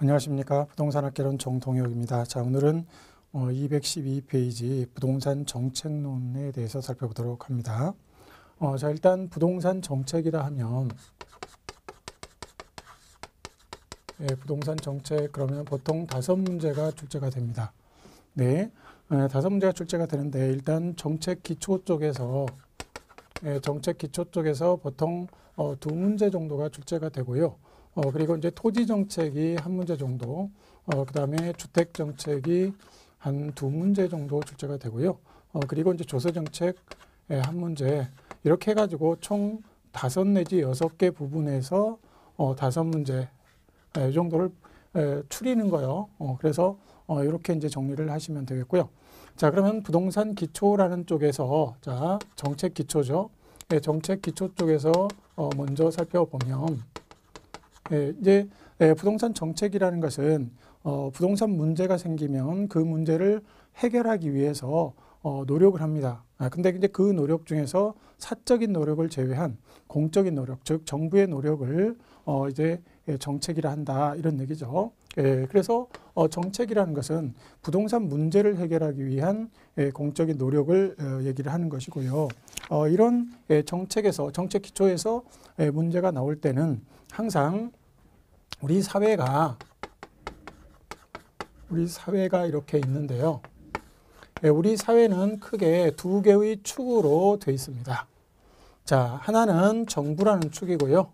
안녕하십니까. 부동산학개론 정동혁입니다. 자, 오늘은 212페이지 부동산 정책론에 대해서 살펴보도록 합니다. 자, 일단 부동산 정책이라 하면 부동산 정책 그러면 보통 5문제가 출제가 됩니다. 네, 5문제가 출제가 되는데 일단 정책 기초 쪽에서 보통 2문제 정도가 출제가 되고요. 그리고 이제 토지 정책이 1문제 정도, 그 다음에 주택 정책이 한 2문제 정도 출제가 되고요. 그리고 이제 조세 정책 1문제, 이렇게 해가지고 총 5 내지 6개 부분에서 5문제, 이 정도를 추리는 거예요. 그래서 이렇게 이제 정리를 하시면 되겠고요. 자, 그러면 부동산 기초라는 쪽에서, 자, 정책 기초죠. 정책 기초 쪽에서 먼저 살펴보면, 이제 부동산 정책이라는 것은 부동산 문제가 생기면 그 문제를 해결하기 위해서 노력을 합니다. 근데 이제 그 노력 중에서 사적인 노력을 제외한 공적인 노력, 즉 정부의 노력을 이제 정책이라 한다, 이런 얘기죠. 그래서 정책이라는 것은 부동산 문제를 해결하기 위한 공적인 노력을 얘기를 하는 것이고요. 이런 정책에서, 정책 기초에서 문제가 나올 때는 항상 우리 사회가 이렇게 있는데요. 우리 사회는 크게 2개의 축으로 되어 있습니다. 자, 하나는 정부라는 축이고요.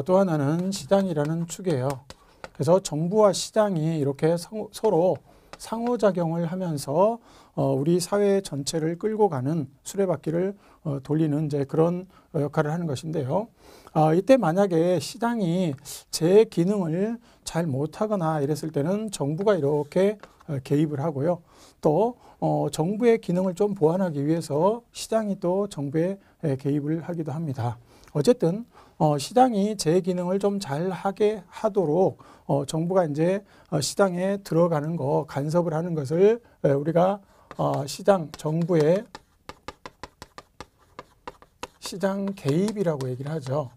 또 하나는 시장이라는 축이에요. 그래서 정부와 시장이 이렇게 서로 상호작용을 하면서 우리 사회 전체를 끌고 가는 수레바퀴를 돌리는 이제 그런 역할을 하는 것인데요. 이때 만약에 시장이 제 기능을 잘 못하거나 이랬을 때는 정부가 이렇게 개입을 하고요. 또 정부의 기능을 좀 보완하기 위해서 시장이 또 정부에 개입을 하기도 합니다. 어쨌든 시장이 제 기능을 좀 잘 하게 하도록 정부가 이제 시장에 들어가는 거, 간섭을 하는 것을 우리가 정부의 시장 개입이라고 얘기를 하죠.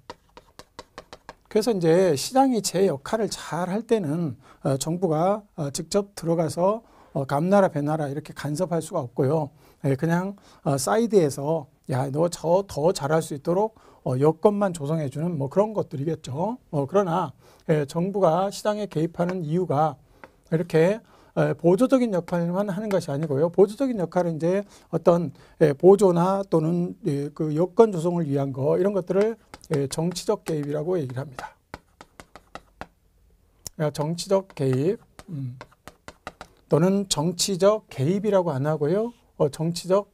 그래서 이제 시장이 제 역할을 잘 할 때는 정부가 직접 들어가서 감나라 배나라 이렇게 간섭할 수가 없고요. 그냥 사이드에서 야, 너 더 잘할 수 있도록 여건만 조성해주는 뭐 그런 것들이겠죠. 그러나 정부가 시장에 개입하는 이유가 이렇게 보조적인 역할만 하는 것이 아니고요. 보조적인 역할은 이제 어떤 보조나 또는 그 여건 조성을 위한 거, 이런 것들을 정치적 개입이라고 얘기를 합니다. 정치적 개입 또는 정치적 개입이라고 안 하고요. 정치적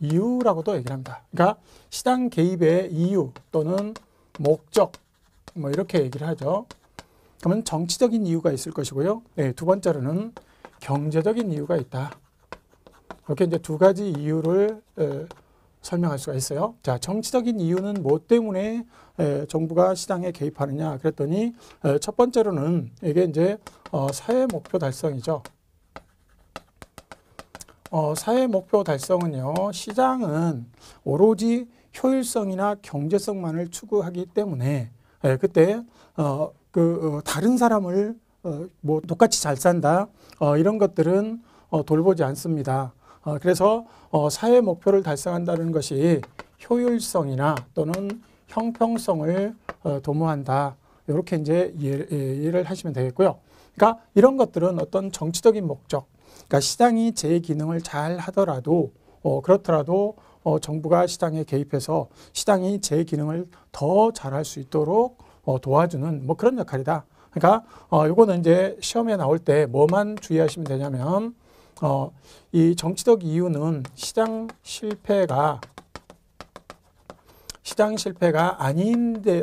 이유라고도 얘기를 합니다. 그러니까 시장 개입의 이유 또는 목적, 뭐 이렇게 얘기를 하죠. 그러면 정치적인 이유가 있을 것이고요. 두 번째로는 경제적인 이유가 있다. 이렇게 이제 2가지 이유를 설명할 수가 있어요. 자, 정치적인 이유는 뭐 때문에 정부가 시장에 개입하느냐 그랬더니 첫 번째로는 이게 이제 사회 목표 달성이죠. 사회 목표 달성은요, 시장은 오로지 효율성이나 경제성만을 추구하기 때문에 그때 다른 사람을 뭐 똑같이 잘 산다, 이런 것들은 돌보지 않습니다. 그래서 사회 목표를 달성한다는 것이 효율성이나 또는 형평성을 도모한다, 이렇게 이제 이해를 하시면 되겠고요. 그러니까 이런 것들은 어떤 정치적인 목적, 그러니까 시장이 제 기능을 잘 하더라도 그렇더라도 정부가 시장에 개입해서 시장이 제 기능을 더 잘할 수 있도록 도와주는 뭐 그런 역할이다. 그러니까 이거는 이제 시험에 나올 때 뭐만 주의하시면 되냐면 이 정치적 이유는 시장 실패가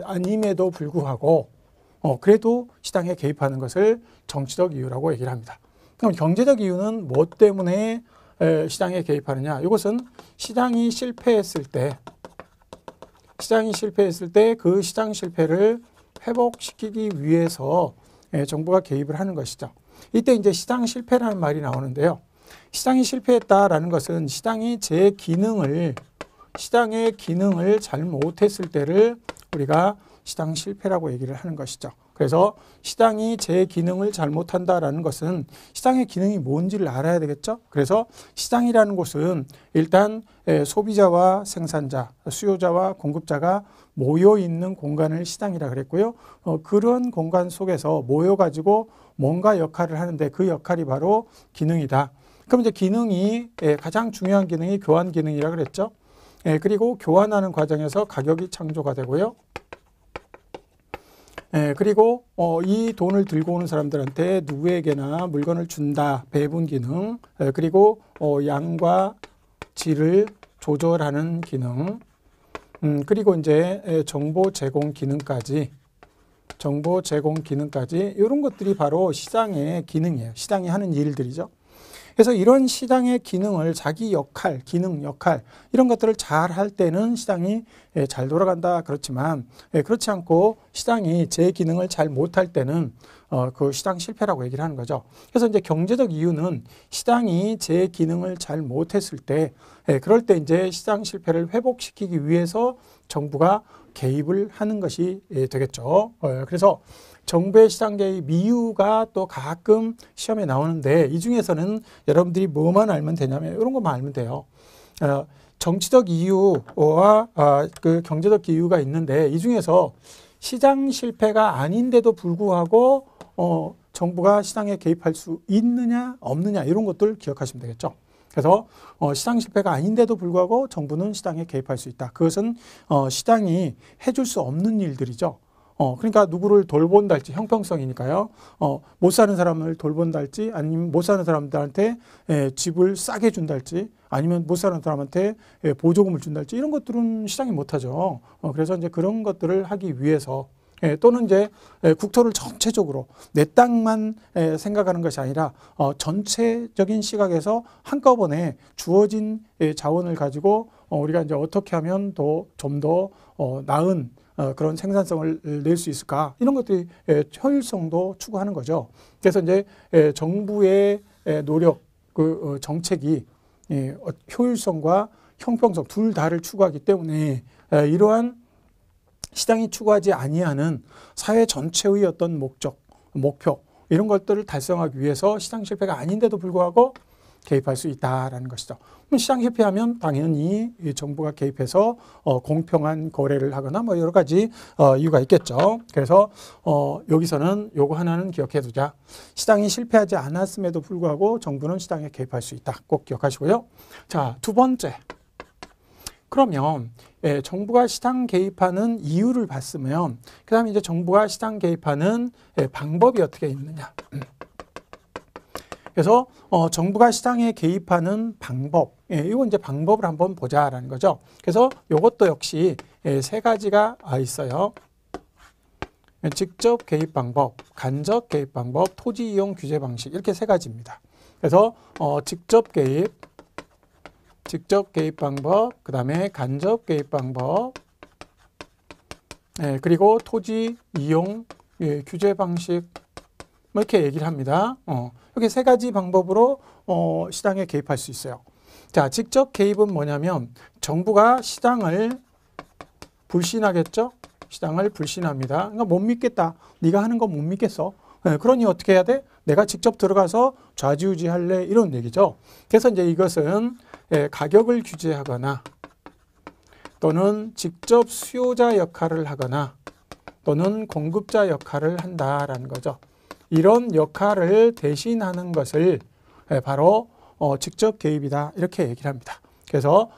아님에도 불구하고 그래도 시장에 개입하는 것을 정치적 이유라고 얘기를 합니다. 그럼 경제적 이유는 뭐 때문에 시장에 개입하느냐? 이것은 시장이 실패했을 때 그 시장 실패를 회복시키기 위해서 정부가 개입을 하는 것이죠. 이때 이제 시장 실패라는 말이 나오는데요. 시장이 실패했다라는 것은 시장이 시장의 기능을 잘 못했을 때를 우리가 시장 실패라고 얘기를 하는 것이죠. 그래서 시장이 제 기능을 잘못한다라는 것은 시장의 기능이 뭔지를 알아야 되겠죠. 그래서 시장이라는 곳은 일단 소비자와 생산자, 수요자와 공급자가 모여 있는 공간을 시장이라 그랬고요. 그런 공간 속에서 모여가지고 뭔가 역할을 하는데 그 역할이 바로 기능이다. 그럼 이제 기능이 가장 중요한 기능이 교환 기능이라 그랬죠. 그리고 교환하는 과정에서 가격이 창조가 되고요. 그리고 이 돈을 들고 오는 사람들한테 누구에게나 물건을 준다, 배분 기능, 그리고 양과 질을 조절하는 기능, 그리고 이제 정보 제공 기능까지 이런 것들이 바로 시장의 기능이에요. 시장이 하는 일들이죠. 그래서 이런 시장의 기능을 자기 역할, 기능 역할 이런 것들을 잘 할 때는 시장이 잘 돌아간다. 그렇지만 그렇지 않고 시장이 제 기능을 잘 못할 때는 그 시장 실패라고 얘기를 하는 거죠. 그래서 이제 경제적 이유는 시장이 제 기능을 잘 못했을 때 그럴 때 이제 시장 실패를 회복시키기 위해서 정부가 개입을 하는 것이 되겠죠. 그래서 정부의 시장 개입 이유가 또 가끔 시험에 나오는데 이 중에서는 여러분들이 뭐만 알면 되냐면 이런 것만 알면 돼요. 정치적 이유와 그 경제적 이유가 있는데 이 중에서 시장 실패가 아닌데도 불구하고 정부가 시장에 개입할 수 있느냐 없느냐 이런 것들 기억하시면 되겠죠. 그래서 시장 실패가 아닌데도 불구하고 정부는 시장에 개입할 수 있다. 그것은 시장이 해줄 수 없는 일들이죠. 그러니까 누구를 돌본다 할지 형평성이니까요. 못 사는 사람을 돌본다 할지 아니면 못 사는 사람들한테 집을 싸게 준다 할지 아니면 못 사는 사람한테 보조금을 준다 할지 이런 것들은 시장이 못하죠. 그래서 이제 그런 것들을 하기 위해서 또는 이제 국토를 전체적으로 내 땅만 생각하는 것이 아니라 전체적인 시각에서 한꺼번에 주어진 자원을 가지고 우리가 이제 어떻게 하면 좀 더 나은 그런 생산성을 낼 수 있을까 이런 것들이 효율성도 추구하는 거죠. 그래서 이제 정부의 노력 그 정책이 효율성과 형평성 둘 다를 추구하기 때문에 이러한 시장이 추구하지 아니하는 사회 전체의 어떤 목표 이런 것들을 달성하기 위해서 시장 실패가 아닌데도 불구하고 개입할 수 있다라는 것이죠. 그럼 시장 실패하면 당연히 정부가 개입해서 공평한 거래를 하거나 뭐 여러 가지 이유가 있겠죠. 그래서 여기서는 요거 하나는 기억해 두자. 시장이 실패하지 않았음에도 불구하고 정부는 시장에 개입할 수 있다. 꼭 기억하시고요. 자, 두 번째. 그러면 정부가 시장 개입하는 이유를 봤으면 그 다음에 이제 정부가 시장 개입하는 방법이 어떻게 있느냐. 그래서 정부가 시장에 개입하는 방법, 이거 이제 방법을 한번 보자라는 거죠. 그래서 이것도 역시 세 가지가 있어요. 직접 개입 방법, 간접 개입 방법, 토지 이용 규제 방식 이렇게 세 가지입니다. 그래서 직접 개입 방법, 그 다음에 간접 개입 방법, 그리고 토지 이용 규제 방식 뭐 이렇게 얘기를 합니다. 이렇게 세 가지 방법으로 시장에 개입할 수 있어요. 자, 직접 개입은 뭐냐면 정부가 시장을 불신하겠죠? 시장을 불신합니다. 그러니까 못 믿겠다. 네가 하는 거 못 믿겠어. 그러니 어떻게 해야 돼? 내가 직접 들어가서 좌지우지 할래? 이런 얘기죠. 그래서 이제 이것은 가격을 규제하거나 또는 직접 수요자 역할을 하거나 또는 공급자 역할을 한다라는 거죠. 이런 역할을 대신하는 것을 바로 직접 개입이다 이렇게 얘기를 합니다. 그래서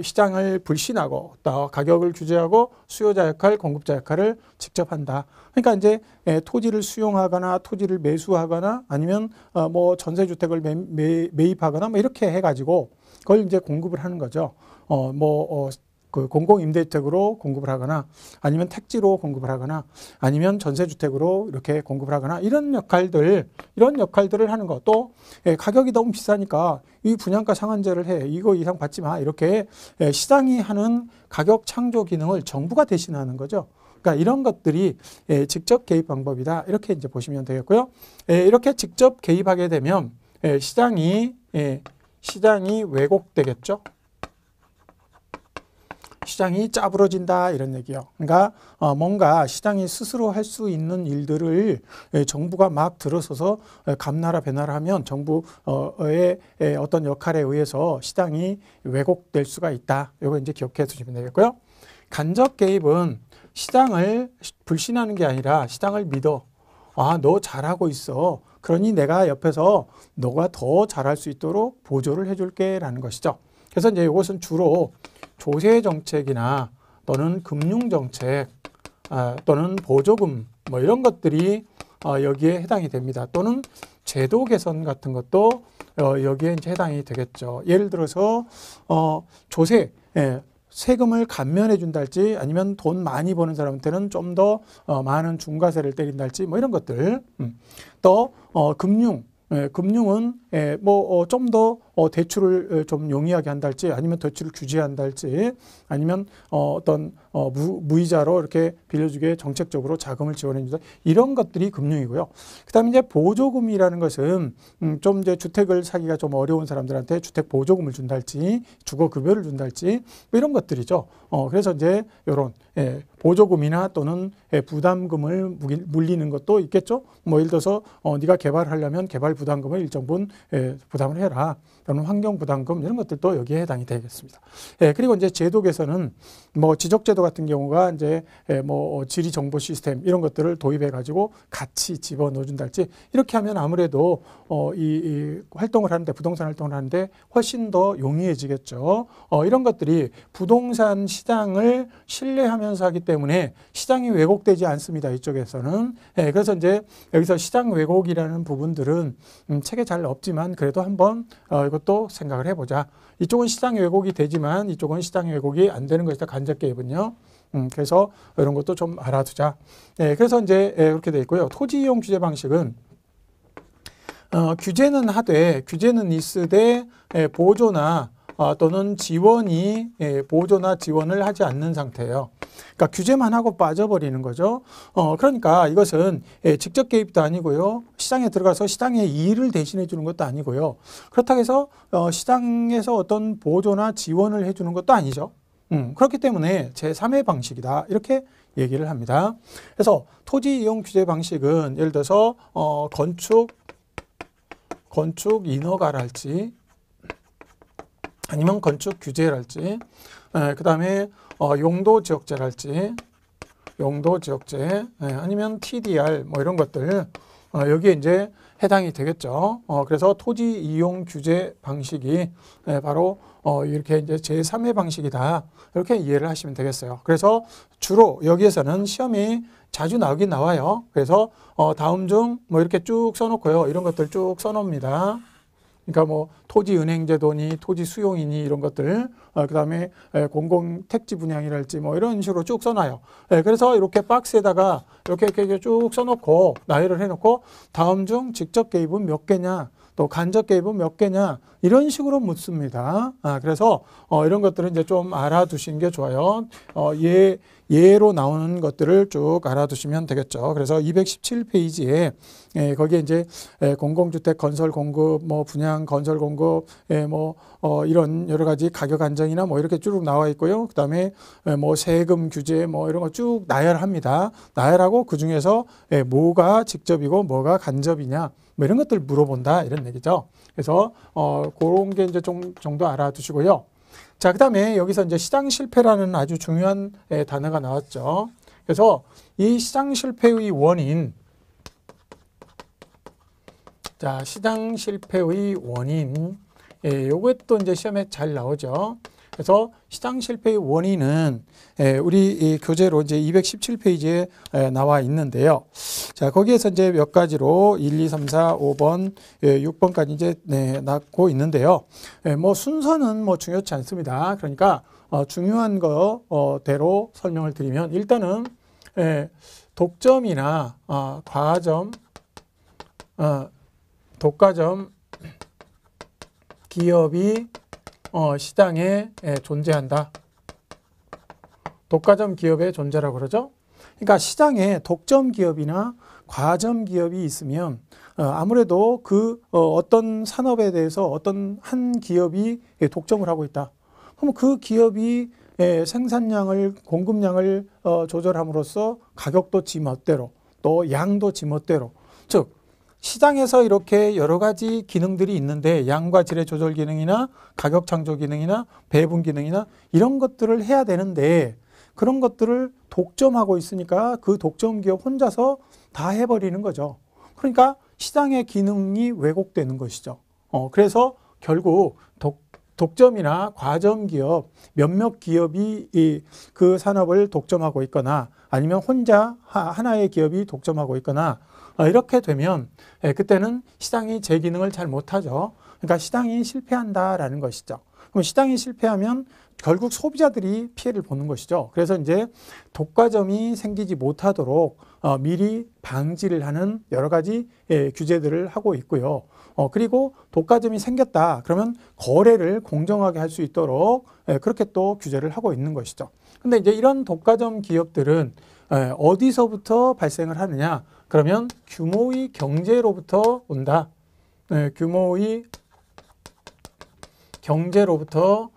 시장을 불신하고 또 가격을 규제하고 수요자 역할, 공급자 역할을 직접 한다. 그러니까 이제 토지를 수용하거나 토지를 매수하거나 아니면 뭐 전세주택을 매입하거나 뭐 이렇게 해가지고 그걸 이제 공급을 하는 거죠. 그 공공임대주택으로 공급을 하거나 아니면 택지로 공급을 하거나 아니면 전세주택으로 이렇게 공급을 하거나 이런 역할들을 하는 거. 또 가격이 너무 비싸니까 이 분양가 상한제를 해. 이거 이상 받지 마. 이렇게 시장이 하는 가격 창조 기능을 정부가 대신하는 거죠. 그러니까 이런 것들이 직접 개입 방법이다. 이렇게 이제 보시면 되겠고요. 이렇게 직접 개입하게 되면 시장이 왜곡되겠죠. 시장이 짜부러진다 이런 얘기예요. 그러니까 뭔가 시장이 스스로 할 수 있는 일들을 정부가 막 들어서서 감나라 배나라 하면 정부의 어떤 역할에 의해서 시장이 왜곡될 수가 있다. 이거 이제 기억해 두시면 되겠고요. 간접 개입은 시장을 불신하는 게 아니라 시장을 믿어. 아, 너 잘하고 있어. 그러니 내가 옆에서 너가 더 잘할 수 있도록 보조를 해줄게 라는 것이죠. 그래서 이제 이것은 주로 조세 정책이나 또는 금융 정책 또는 보조금 뭐 이런 것들이 여기에 해당이 됩니다. 또는 제도 개선 같은 것도 여기에 이제 해당이 되겠죠. 예를 들어서 조세 세금을 감면해 준다 할지 아니면 돈 많이 버는 사람한테는 좀 더 많은 중과세를 때린다 할지 뭐 이런 것들. 또 금융은 뭐 좀 더 대출을 좀 용이하게 한다 할지 아니면 대출을 규제한다 할지 아니면 어떤 무이자로 이렇게 빌려주게 정책적으로 자금을 지원해 준다 이런 것들이 금융이고요. 그다음에 이제 보조금이라는 것은 좀 이제 주택을 사기가 좀 어려운 사람들한테 주택 보조금을 준다 할지 주거 급여를 준다 할지 뭐 이런 것들이죠. 그래서 이제 이런 보조금이나 또는 부담금을 물리는 것도 있겠죠. 뭐 예를 들어서 네가 개발하려면 개발 부담금을 일정 부분 부담을 해라. 또는 환경 부담금 이런 것들도 여기에 해당이 되겠습니다. 그리고 이제 제도 개선은 뭐 지적제도 같은 경우가 이제 뭐 지리 정보 시스템 이런 것들을 도입해 가지고 같이 집어넣어 준다 할지 이렇게 하면 아무래도 이 활동을 하는데 부동산 활동을 하는데 훨씬 더 용이해지겠죠. 이런 것들이 부동산 시장을 신뢰하면서 하기 때문에 시장이 왜곡되지 않습니다. 이쪽에서는. 그래서 이제 여기서 시장 왜곡이라는 부분들은 책에 잘 없지만 그래도 한번 이것도 생각을 해보자. 이쪽은 시장 왜곡이 되지만 이쪽은 시장 왜곡이 안 되는 것이다. 간접 개입은요. 그래서 이런 것도 좀 알아두자. 그래서 이제 이렇게 돼 있고요. 토지 이용 규제 방식은 규제는 하되 규제는 있으되 보조나 또는 지원이 보조나 지원을 하지 않는 상태예요. 그러니까 규제만 하고 빠져버리는 거죠. 그러니까 이것은 직접 개입도 아니고요. 시장에 들어가서 시장의 이의를 대신해 주는 것도 아니고요. 그렇다고 해서 시장에서 어떤 보조나 지원을 해주는 것도 아니죠. 그렇기 때문에 제3의 방식이다. 이렇게 얘기를 합니다. 그래서 토지 이용 규제 방식은 예를 들어서 건축 인허가랄지 아니면 건축 규제랄지 그 다음에 용도 지역제랄지 용도 지역제 아니면 TDR 뭐 이런 것들 여기에 이제 해당이 되겠죠. 그래서 토지 이용 규제 방식이 바로 이렇게 이제 제3의 방식이다. 이렇게 이해를 하시면 되겠어요. 그래서 주로 여기에서는 시험이 자주 나오긴 나와요. 그래서 다음 중 뭐 이렇게 쭉 써놓고요. 이런 것들 쭉 써놓습니다. 그러니까 뭐 토지 은행제도니 토지 수용이니 이런 것들 그다음에 공공 택지 분양이랄지 뭐 이런 식으로 쭉 써놔요. 그래서 이렇게 박스에다가 이렇게 쭉 써놓고 나열을 해놓고 다음 중 직접 개입은 몇 개냐 또 간접 개입은 몇 개냐 이런 식으로 묻습니다. 그래서 이런 것들은 이제 좀 알아두시는 게 좋아요. 예로 나오는 것들을 쭉 알아두시면 되겠죠. 그래서 217페이지에 거기에 이제 공공주택 건설 공급, 뭐 분양 건설 공급, 뭐 이런 여러 가지 가격 안정이나 뭐 이렇게 쭉 나와 있고요. 그다음에 뭐 세금 규제 뭐 이런 거 쭉 나열합니다. 나열하고 그 중에서 뭐가 직접이고 뭐가 간접이냐 뭐 이런 것들 물어본다 이런 얘기죠. 그래서 그런 게 이제 좀 정도 알아두시고요. 자, 그 다음에 여기서 이제 시장 실패라는 아주 중요한 단어가 나왔죠. 그래서 이 시장 실패의 원인, 자, 시장 실패의 원인, 요것도 이제 시험에 잘 나오죠. 그래서 시장 실패의 원인은 우리 이 교재로 이제 217페이지에 나와 있는데요. 자, 거기에서 이제 몇 가지로 1, 2, 3, 4, 5번, 6번까지 이제 나고 있는데요. 뭐 순서는 뭐 중요치 않습니다. 그러니까 중요한 거대로 설명을 드리면 일단은 독점이나 과점, 독과점 기업이 시장에 존재한다. 독과점 기업의 존재라고 그러죠. 그러니까 시장에 독점 기업이나 과점 기업이 있으면 아무래도 그 어떤 산업에 대해서 어떤 한 기업이 독점을 하고 있다. 그럼 그 기업이 생산량을 공급량을 조절함으로써 가격도 지 멋대로 또 양도 지 멋대로 즉 시장에서 이렇게 여러 가지 기능들이 있는데 양과 질의 조절 기능이나 가격 창조 기능이나 배분 기능이나 이런 것들을 해야 되는데 그런 것들을 독점하고 있으니까 그 독점 기업 혼자서 다 해버리는 거죠. 그러니까 시장의 기능이 왜곡되는 것이죠. 그래서 결국 독점이나 과점 기업, 몇몇 기업이 그 산업을 독점하고 있거나 아니면 혼자 하나의 기업이 독점하고 있거나 이렇게 되면 그때는 시장이 제 기능을 잘 못하죠. 그러니까 시장이 실패한다라는 것이죠. 그럼 시장이 실패하면 결국 소비자들이 피해를 보는 것이죠. 그래서 이제 독과점이 생기지 못하도록 미리 방지를 하는 여러 가지 규제들을 하고 있고요. 그리고 독과점이 생겼다 그러면 거래를 공정하게 할 수 있도록 그렇게 또 규제를 하고 있는 것이죠. 근데 이제 이런 독과점 기업들은 어디서부터 발생을 하느냐? 그러면 규모의 경제로부터 온다. 규모의 경제로부터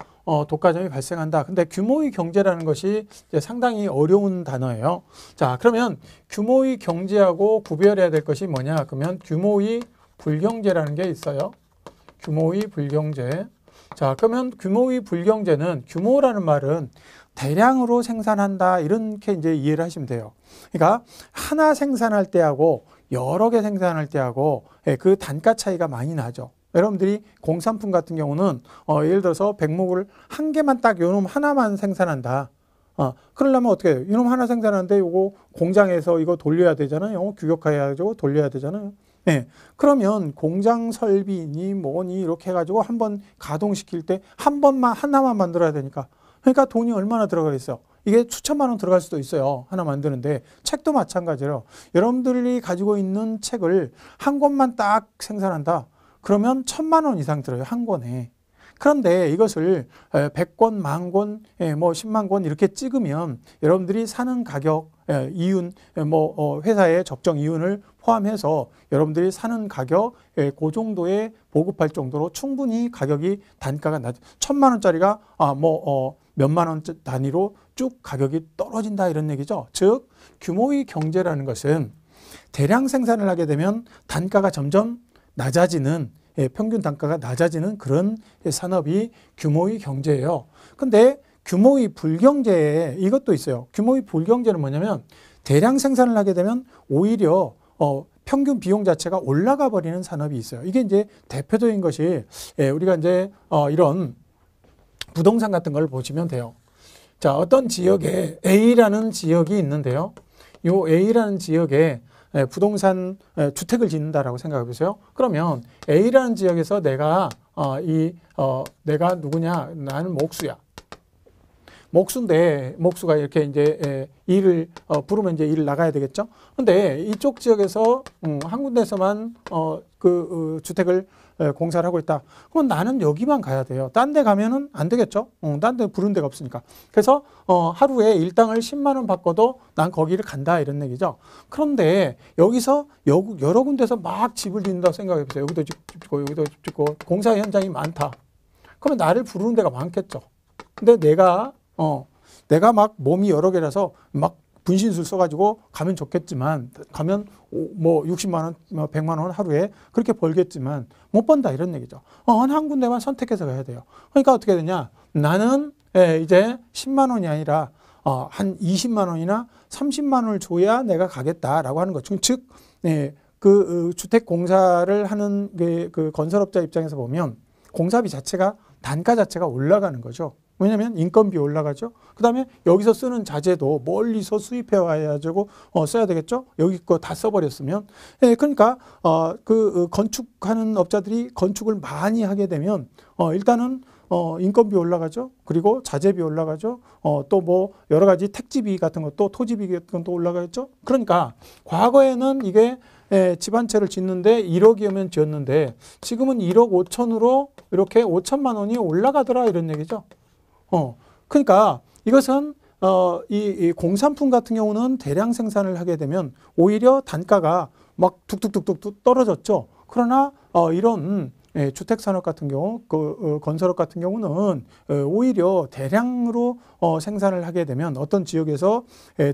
독과점이 발생한다. 근데 규모의 경제라는 것이 이제 상당히 어려운 단어예요. 자, 그러면 규모의 경제하고 구별해야 될 것이 뭐냐? 그러면 규모의 불경제라는 게 있어요. 규모의 불경제. 자, 그러면 규모의 불경제는 규모라는 말은 대량으로 생산한다 이렇게 이제 이해를 하시면 돼요. 그러니까 하나 생산할 때하고 여러 개 생산할 때하고 그 단가 차이가 많이 나죠. 여러분들이 공산품 같은 경우는 예를 들어서 백목을 한 개만 딱 요놈 하나만 생산한다. 그러려면 어떻게 해요? 이놈 하나 생산하는데 요거 공장에서 이거 돌려야 되잖아요. 규격화해가지고 돌려야 되잖아요. 네. 그러면 공장 설비니 뭐니 이렇게 해가지고 한번 가동시킬 때 한 번만 하나만 만들어야 되니까 그러니까 돈이 얼마나 들어가겠어요? 이게 수천만 원 들어갈 수도 있어요. 하나 만드는데 책도 마찬가지로 여러분들이 가지고 있는 책을 한 권만 딱 생산한다. 그러면 1,000만 원 이상 들어요. 한 권에. 그런데 이것을 100권, 10,000권, 뭐 10만 권 이렇게 찍으면 여러분들이 사는 가격, 이윤, 회사의 적정 이윤을 포함해서 여러분들이 사는 가격, 그 정도에 보급할 정도로 충분히 가격이 단가가 낮. 1,000만 원짜리가 몇만 원 단위로 쭉 가격이 떨어진다 이런 얘기죠. 즉 규모의 경제라는 것은 대량 생산을 하게 되면 단가가 점점 낮아지는 평균 단가가 낮아지는 그런 산업이 규모의 경제예요. 근데 규모의 불경제에 이것도 있어요. 규모의 불경제는 뭐냐면 대량 생산을 하게 되면 오히려 평균 비용 자체가 올라가 버리는 산업이 있어요. 이게 이제 대표적인 것이 우리가 이제 이런 부동산 같은 걸 보시면 돼요. 자, 어떤 지역에 A라는 지역이 있는데요. 이 A라는 지역에 부동산 주택을 짓는다라고 생각해 보세요. 그러면 A라는 지역에서 내가 내가 누구냐? 나는 목수야. 목수인데 목수가 이렇게 이제 일을 부르면 이제 일을 나가야 되겠죠. 근데 이쪽 지역에서 한 군데서만 주택을 공사를 하고 있다. 그럼 나는 여기만 가야 돼요. 딴 데 가면은 안 되겠죠. 딴 데 부른 데가 없으니까. 그래서 하루에 일당을 10만 원 받고도 난 거기를 간다 이런 얘기죠. 그런데 여기서 여러 군데서 막 집을 짓는다고 생각해 보세요. 여기도 집 짓고 여기도 집 짓고 공사 현장이 많다. 그러면 나를 부르는 데가 많겠죠. 근데 내가 막 몸이 여러 개라서 막 분신술 써가지고 가면 좋겠지만 가면 뭐 60만 원, 100만 원 하루에 그렇게 벌겠지만 못 번다 이런 얘기죠. 한 군데만 선택해서 가야 돼요. 그러니까 어떻게 되냐? 나는 이제 10만 원이 아니라 한 20만 원이나 30만 원을 줘야 내가 가겠다라고 하는 거죠. 즉, 그 주택 공사를 하는 그 건설업자 입장에서 보면 공사비 자체가 단가 자체가 올라가는 거죠. 왜냐하면 인건비 올라가죠. 그 다음에 여기서 쓰는 자재도 멀리서 수입해 와가지고 써야 되겠죠. 여기 거 다 써버렸으면. 그러니까 건축하는 업자들이 건축을 많이 하게 되면 일단은 인건비 올라가죠. 그리고 자재비 올라가죠. 또 뭐 여러 가지 택지비 같은 것도 토지비 같은 것도 올라가겠죠. 그러니까 과거에는 이게 집 한 채를 짓는데 1억이면 지었는데 지금은 1억 5천으로 이렇게 5천만 원이 올라가더라 이런 얘기죠. 그러니까 이것은 이 공산품 같은 경우는 대량 생산을 하게 되면 오히려 단가가 막 뚝뚝뚝뚝 떨어졌죠. 그러나 이런 주택산업 같은 경우, 건설업 같은 경우는 오히려 대량으로 생산을 하게 되면 어떤 지역에서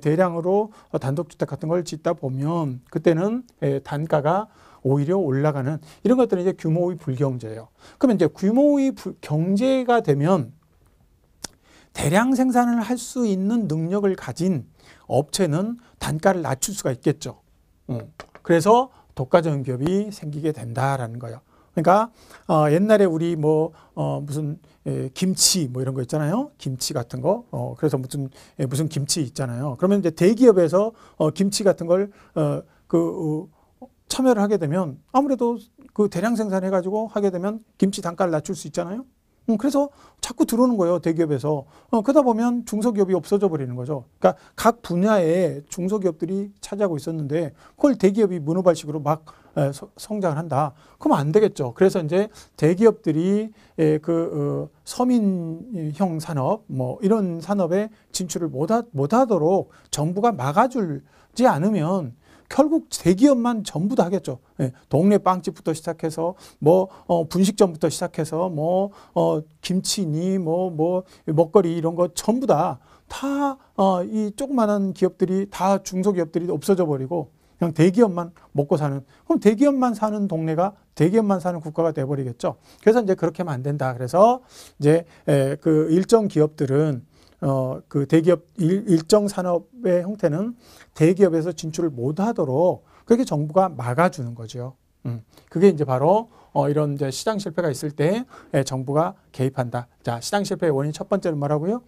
대량으로 단독주택 같은 걸 짓다 보면 그때는 단가가 오히려 올라가는 이런 것들은 이제 규모의 불경제예요. 그러면 이제 규모의 경제가 되면 대량 생산을 할 수 있는 능력을 가진 업체는 단가를 낮출 수가 있겠죠. 그래서 독과점 기업이 생기게 된다라는 거예요. 그러니까 옛날에 우리 무슨 김치 뭐 이런 거 있잖아요. 김치 같은 거. 그래서 무슨 김치 있잖아요. 그러면 이제 대기업에서 김치 같은 걸 참여를 하게 되면 아무래도 그 대량 생산해 가지고 하게 되면 김치 단가를 낮출 수 있잖아요. 그래서 자꾸 들어오는 거예요, 대기업에서. 그러다 보면 중소기업이 없어져 버리는 거죠. 그러니까 각 분야에 중소기업들이 차지하고 있었는데 그걸 대기업이 문어발식으로 막 성장을 한다. 그러면 안 되겠죠. 그래서 이제 대기업들이 서민형 산업 뭐 이런 산업에 진출을 못하도록 정부가 막아주지 않으면 결국 대기업만 전부 다 하겠죠. 동네 빵집부터 시작해서 분식점부터 시작해서 김치니 먹거리 이런 거 전부 다 이 조그마한 기업들이 다 중소기업들이 없어져 버리고 그냥 대기업만 먹고 사는, 그럼 대기업만 사는 동네가 대기업만 사는 국가가 돼 버리겠죠. 그래서 이제 그렇게 하면 안 된다. 그래서 이제 그 일정 기업들은 그 대기업 일정 산업의 형태는 대기업에서 진출을 못하도록 그렇게 정부가 막아주는 거죠. 그게 이제 바로 이런 이제 시장 실패가 있을 때 정부가 개입한다. 자, 시장 실패의 원인 첫 번째는 뭐라고요?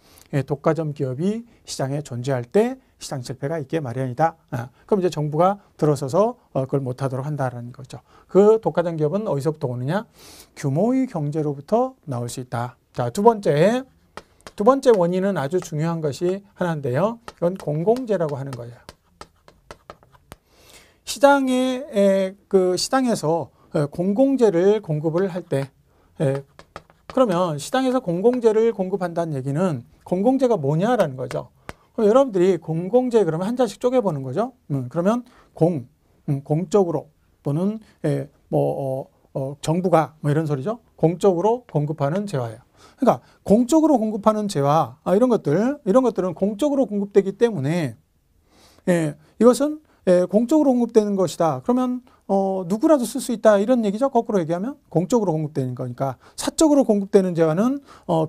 독과점 기업이 시장에 존재할 때 시장 실패가 있게 마련이다. 그럼 이제 정부가 들어서서 그걸 못하도록 한다라는 거죠. 그 독과점 기업은 어디서부터 오느냐? 규모의 경제로부터 나올 수 있다. 자, 두 번째 원인은 아주 중요한 것이 하나인데요. 이건 공공재라고 하는 거예요. 시장에서 공공재를 공급을 할 때, 그러면 시장에서 공공재를 공급한다는 얘기는 공공재가 뭐냐라는 거죠. 그럼 여러분들이 공공재 그러면 한 자씩 쪼개보는 거죠. 그러면 공적으로 또는 정부가 이런 소리죠. 공적으로 공급하는 재화예요. 그러니까 공적으로 공급하는 재화 이런 것들은 공적으로 공급되기 때문에 이것은 공적으로 공급되는 것이다. 그러면 누구라도 쓸 수 있다 이런 얘기죠. 거꾸로 얘기하면 공적으로 공급되는 거니까 사적으로 공급되는 재화는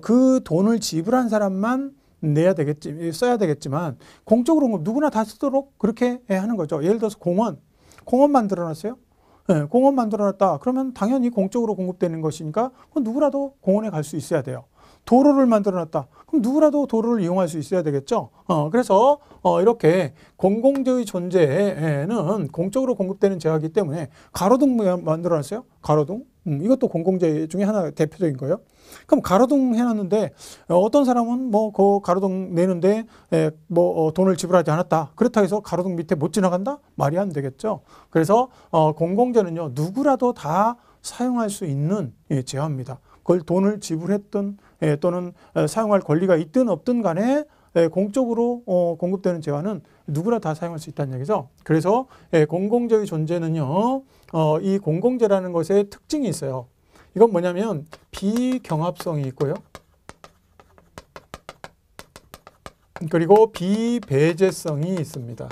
그 돈을 지불한 사람만 써야 되겠지만 공적으로 공급 누구나 다 쓰도록 그렇게 하는 거죠. 예를 들어서 공원 만들어놨어요. 공원 만들어놨다. 그러면 당연히 공적으로 공급되는 것이니까 누구라도 공원에 갈 수 있어야 돼요. 도로를 만들어놨다. 그럼 누구라도 도로를 이용할 수 있어야 되겠죠. 그래서 이렇게 공공재의 존재는 공적으로 공급되는 재화이기 때문에 가로등 만들어놨어요. 가로등. 이것도 공공재 중에 하나 대표적인 거예요. 그럼 가로등 해놨는데 어떤 사람은 그 가로등 내는데 돈을 지불하지 않았다. 그렇다고 해서 가로등 밑에 못 지나간다? 말이 안 되겠죠. 그래서 공공재는요 누구라도 다 사용할 수 있는 재화입니다. 그걸 돈을 지불했든 또는 사용할 권리가 있든 없든 간에 공적으로 공급되는 재화는 누구나 다 사용할 수 있다는 얘기죠. 그래서 공공재의 존재는요 이 공공재라는 것에 특징이 있어요. 이건 뭐냐면 비경합성이 있고요. 그리고 비배제성이 있습니다.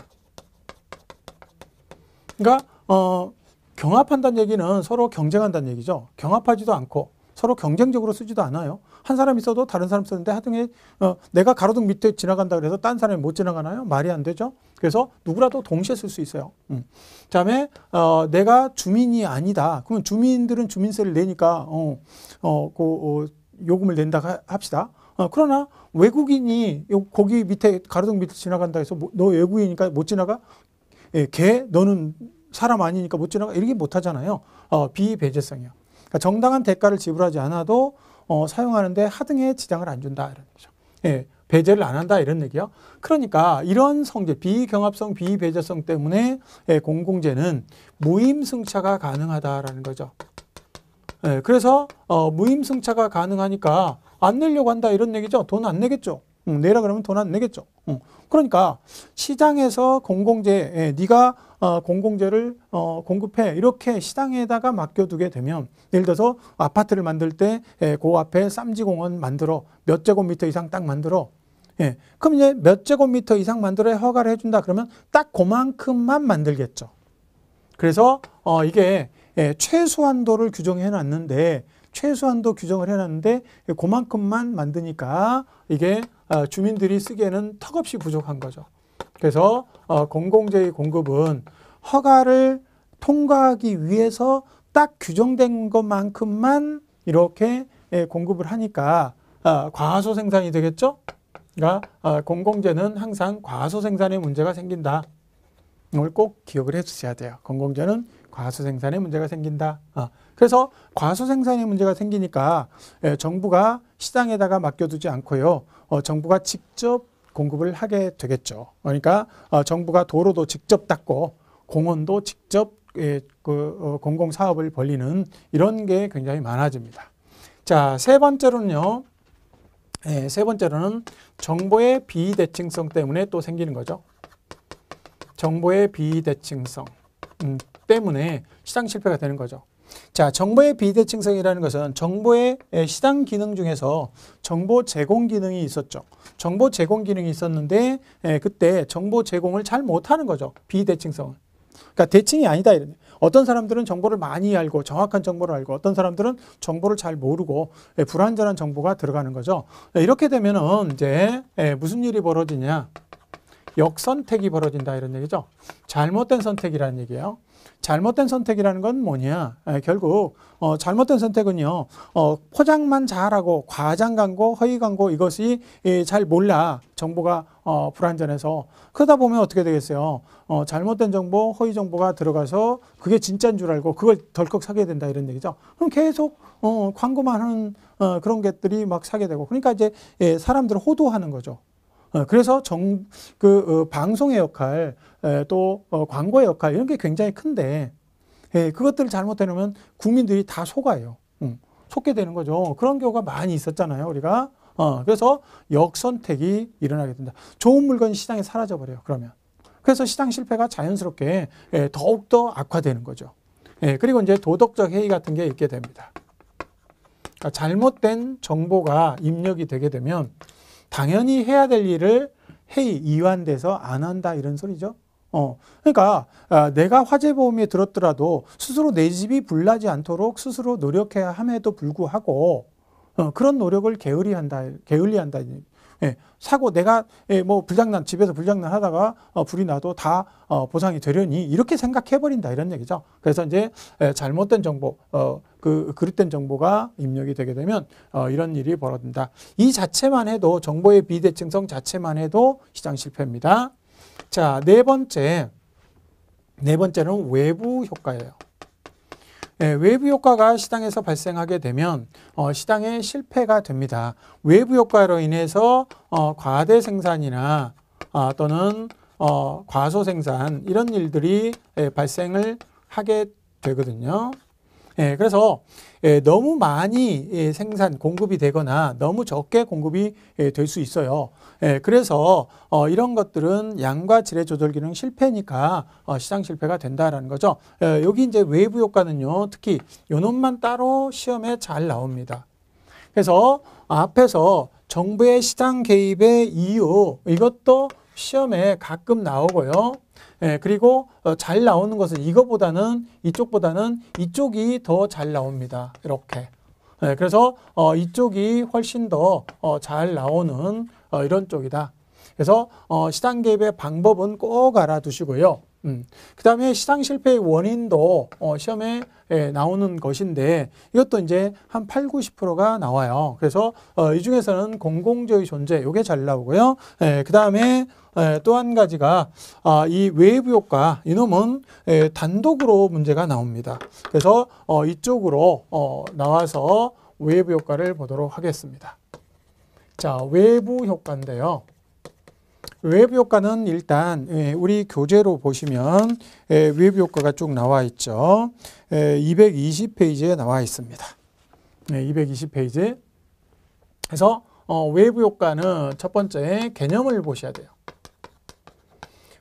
그러니까 경합한다는 얘기는 서로 경쟁한다는 얘기죠. 경합하지도 않고 서로 경쟁적으로 쓰지도 않아요. 한 사람 있어도 다른 사람 쓰는데 하등에 내가 가로등 밑에 지나간다 그래서 딴 사람이 못 지나가나요? 말이 안 되죠. 그래서 누구라도 동시에 쓸 수 있어요. 그다음에 내가 주민이 아니다. 그러면 주민들은 주민세를 내니까 요금을 낸다 합시다. 그러나 외국인이 거기 밑에 가로등 밑에 지나간다 해서 너 외국인이니까 못 지나가? 너는 사람 아니니까 못 지나가? 이렇게 못 하잖아요. 비배제성이요. 그러니까 정당한 대가를 지불하지 않아도 사용하는데 하등의 지장을 안 준다 이런 거죠. 배제를 안 한다 이런 얘기요. 그러니까 이런 성질, 비경합성, 비배제성 때문에 공공재는 무임승차가 가능하다라는 거죠. 그래서 무임승차가 가능하니까 안 내려고 한다 이런 얘기죠. 돈 안 내겠죠. 내라 그러면 돈 안 내겠죠. 그러니까 시장에서 공공재, 네가 공공재를 공급해 이렇게 시장에다가 맡겨두게 되면 예를 들어서 아파트를 만들 때 그 앞에 쌈지공원 만들어 몇 제곱미터 이상 딱 만들어. 그럼 이제 몇 제곱미터 이상 만들어 허가를 해준다 그러면 딱 그만큼만 만들겠죠. 그래서 이게 최소한도를 규정해 놨는데 최소한도 규정을 해놨는데 그만큼만 만드니까 이게 주민들이 쓰기에는 턱없이 부족한 거죠. 그래서 공공재의 공급은 허가를 통과하기 위해서 딱 규정된 것만큼만 이렇게 공급을 하니까 과소 생산이 되겠죠. 그러니까 공공재는 항상 과소 생산에 문제가 생긴다. 이걸 꼭 기억을 해 주셔야 돼요. 공공재는 과소 생산에 문제가 생긴다. 그래서 과소 생산에 문제가 생기니까 정부가 시장에다가 맡겨두지 않고요. 정부가 직접 공급을 하게 되겠죠. 그러니까 정부가 도로도 직접 닦고 공원도 직접 공공사업을 벌리는 이런 게 굉장히 많아집니다. 자, 세 번째로는요. 세 번째로는 정보의 비대칭성 때문에 또 생기는 거죠. 정보의 비대칭성 때문에 시장 실패가 되는 거죠. 자, 정보의 비대칭성이라는 것은 정보의 시장 기능 중에서 정보 제공 기능이 있었죠. 정보 제공 기능이 있었는데 그때 정보 제공을 잘 못하는 거죠. 비대칭성은. 그러니까 대칭이 아니다. 이런. 어떤 사람들은 정보를 많이 알고 정확한 정보를 알고 어떤 사람들은 정보를 잘 모르고 불완전한 정보가 들어가는 거죠. 이렇게 되면은 이제 무슨 일이 벌어지냐? 역선택이 벌어진다 이런 얘기죠. 잘못된 선택이라는 얘기예요. 잘못된 선택이라는 건 뭐냐? 결국 잘못된 선택은요. 포장만 잘하고 과장 광고, 허위 광고 이것이 잘 몰라. 정보가 불완전해서. 그러다 보면 어떻게 되겠어요? 잘못된 정보, 허위 정보가 들어가서 그게 진짜인 줄 알고 그걸 덜컥 사게 된다 이런 얘기죠. 그럼 계속 광고만 하는 그런 것들이 막 사게 되고 그러니까 이제 사람들을 호도하는 거죠. 그래서 방송의 역할, 또 광고의 역할 이런 게 굉장히 큰데 그것들을 잘못해놓으면 국민들이 다 속아요. 속게 되는 거죠. 그런 경우가 많이 있었잖아요. 우리가. 그래서 역선택이 일어나게 된다. 좋은 물건이 시장에 사라져버려요. 그러면. 그래서 시장 실패가 자연스럽게 더욱더 악화되는 거죠. 그리고 이제 도덕적 해이 같은 게 있게 됩니다. 그러니까 잘못된 정보가 입력이 되게 되면 당연히 해야 될 일을 이완돼서 안 한다 이런 소리죠. 그러니까 내가 화재보험에 들었더라도 스스로 내 집이 불나지 않도록 스스로 노력해야 함에도 불구하고 그런 노력을 게을리한다. 사고 내가 뭐 집에서 불장난 하다가 불이 나도 다 보상이 되려니 이렇게 생각해버린다 이런 얘기죠. 그래서 이제 잘못된 정보, 그릇된 정보가 입력이 되게 되면 이런 일이 벌어진다. 이 자체만 해도 정보의 비대칭성 자체만 해도 시장 실패입니다. 자, 네 번째는 외부 효과예요. 외부 효과가 시장에서 발생하게 되면 시장에 실패가 됩니다. 외부 효과로 인해서 과대 생산이나 또는 과소 생산 이런 일들이 발생을 하게 되거든요. 그래서 너무 많이 공급이 되거나 너무 적게 공급이 될 수 있어요. 그래서 이런 것들은 양과 질의 조절 기능 실패니까 시장 실패가 된다라는 거죠. 여기 이제 외부 효과는요, 특히 요놈만 따로 시험에 잘 나옵니다. 그래서 앞에서 정부의 시장 개입의 이유 이것도 시험에 가끔 나오고요. 그리고 잘 나오는 것은 이쪽보다는 이쪽이 더 잘 나옵니다. 이렇게. 그래서 이쪽이 훨씬 더 잘 나오는 이런 쪽이다. 그래서 시장 개입의 방법은 꼭 알아두시고요. 그 다음에 시장 실패의 원인도 시험에 나오는 것인데 이것도 이제 한 80~90%가 나와요. 그래서 이 중에서는 공공재의 존재 이게 잘 나오고요. 그 다음에 또 한 가지가 이 외부 효과 이놈은 단독으로 문제가 나옵니다. 그래서 이쪽으로 나와서 외부 효과를 보도록 하겠습니다. 자, 외부 효과인데요. 외부 효과는 일단 우리 교재로 보시면 외부 효과가 쭉 나와 있죠. 220페이지에 나와 있습니다. 220페이지. 그래서 외부 효과는 첫 번째 개념을 보셔야 돼요.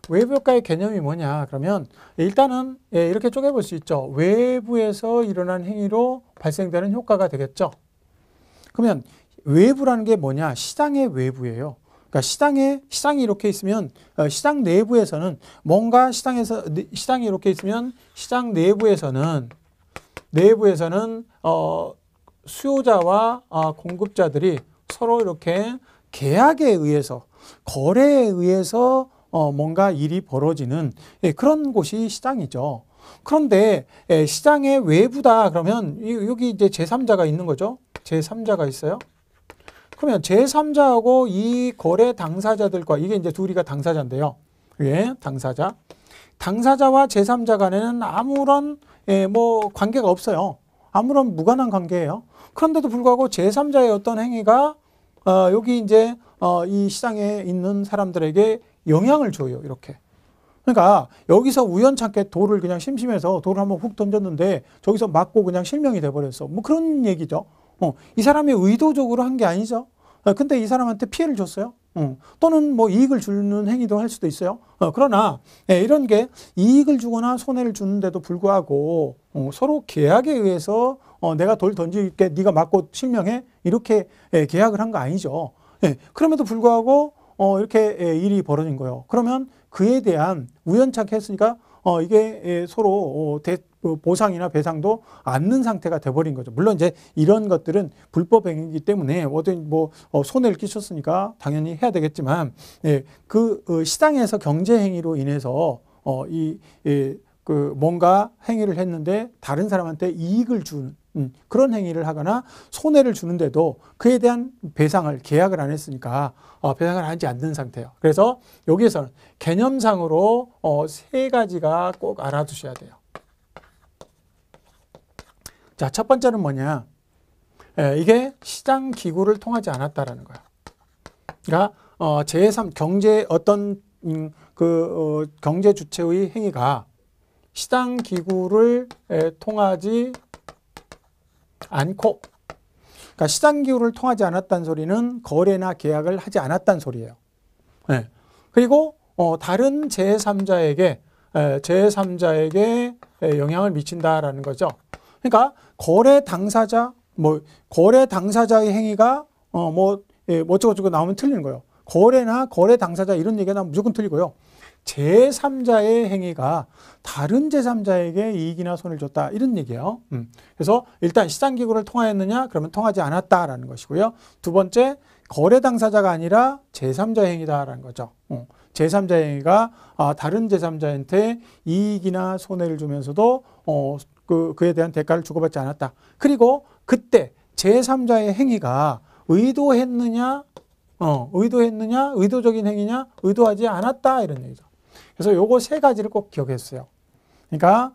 외부 효과의 개념이 뭐냐? 그러면 일단은 이렇게 쪼개볼 수 있죠. 외부에서 일어난 행위로 발생되는 효과가 되겠죠. 그러면 외부라는 게 뭐냐? 시장의 외부예요. 그러니까 시장이 이렇게 있으면 시장 내부에서는 뭔가 시장이 이렇게 있으면 시장 내부에서는 수요자와 공급자들이 서로 이렇게 계약에 의해서 거래에 의해서 뭔가 일이 벌어지는 그런 곳이 시장이죠. 그런데 시장의 외부다 그러면 여기 이제 제3자가 있는 거죠. 제3자가 있어요. 그러면 제3자하고 이 거래 당사자들과 이게 이제 둘이가 당사자인데요. 예, 당사자. 당사자와 제3자 간에는 아무런 뭐 관계가 없어요. 아무런 무관한 관계예요. 그런데도 불구하고 제3자의 어떤 행위가 여기 이제 이 시장에 있는 사람들에게 영향을 줘요. 이렇게. 그러니까 여기서 우연찮게 돌을 그냥 심심해서 돌을 한번 훅 던졌는데 저기서 맞고 그냥 실명이 돼버렸어. 뭐 그런 얘기죠. 이 사람이 의도적으로 한 게 아니죠. 근데 이 사람한테 피해를 줬어요. 또는 뭐 이익을 주는 행위도 할 수도 있어요. 그러나 이런 게 이익을 주거나 손해를 주는데도 불구하고 서로 계약에 의해서 내가 돌 던질게 네가 맞고 실명해 이렇게 계약을 한 거 아니죠. 그럼에도 불구하고 이렇게 일이 벌어진 거예요. 그러면 그에 대한 우연찮게 했으니까 이게 서로 보상이나 배상도 않는 상태가 돼버린 거죠. 물론 이제 이런 것들은 불법행위이기 때문에 뭐 손해를 끼쳤으니까 당연히 해야 되겠지만 그 시장에서 경제행위로 인해서 뭔가 행위를 했는데 다른 사람한테 이익을 주는 그런 행위를 하거나 손해를 주는데도 그에 대한 배상을 계약을 안 했으니까 배상을 하지 않는 상태예요. 그래서 여기에서는 개념상으로 세 가지가 꼭 알아두셔야 돼요. 자, 첫 번째는 뭐냐? 이게 시장 기구를 통하지 않았다라는 거예요. 그러니까 제3 경제 어떤 경제 주체의 행위가 시장 기구를 통하지 않고, 그러니까 시장 기구를 통하지 않았다는 소리는 거래나 계약을 하지 않았다는 소리예요. 그리고 다른 제3자에게 영향을 미친다라는 거죠. 그러니까 거래 당사자의 행위가 어쩌고저쩌고 나오면 틀리는 거예요. 거래나 거래 당사자 이런 얘기가 나오면 무조건 틀리고요. 제3자의 행위가 다른 제3자에게 이익이나 손해를 줬다 이런 얘기예요. 그래서 일단 시장기구를 통하였느냐? 그러면 통하지 않았다라는 것이고요. 두 번째, 거래 당사자가 아니라 제3자의 행위다라는 거죠. 제3자의 행위가 다른 제3자한테 이익이나 손해를 주면서도 그에 대한 대가를 주고받지 않았다. 그리고 그때 제3자의 행위가 의도했느냐, 의도적인 행위냐, 의도하지 않았다 이런 얘기죠. 그래서 요거 세 가지를 꼭 기억했어요. 그러니까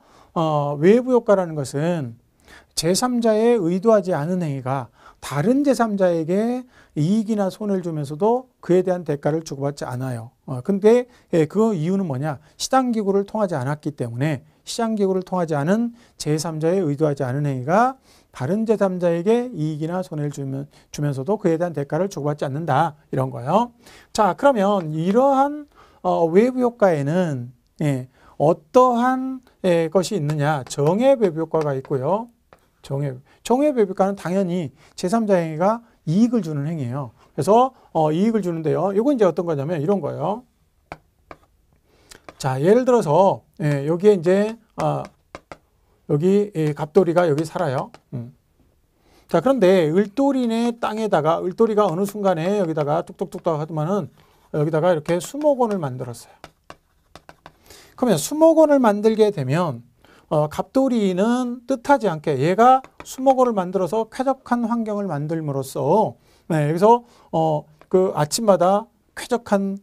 외부 효과라는 것은 제3자의 의도하지 않은 행위가 다른 제3자에게 이익이나 손해를 주면서도 그에 대한 대가를 주고받지 않아요. 근데 그 이유는 뭐냐? 시장기구를 통하지 않았기 때문에 시장기구를 통하지 않은 제3자의 의도하지 않은 행위가 다른 제3자에게 이익이나 손해를 주면서도 그에 대한 대가를 주고받지 않는다. 이런 거예요. 자, 그러면 이러한 외부 효과에는 어떠한 것이 있느냐? 정의 외부 효과가 있고요. 정의 외부 효과는 당연히 제3자 행위가 이익을 주는 행위예요. 그래서 이익을 주는데요. 이건 이제 어떤 거냐면 이런 거예요. 자, 예를 들어서 여기에 이제 여기 갑돌이가 여기 살아요. 자, 그런데 을돌이네 땅에다가 을돌이가 어느 순간에 여기다가 뚝뚝뚝뚝 하더만은 여기다가 이렇게 수목원을 만들었어요. 그러면 수목원을 만들게 되면 갑돌이는 뜻하지 않게 얘가 수목원을 만들어서 쾌적한 환경을 만들므로써 여기서 그 아침마다 쾌적한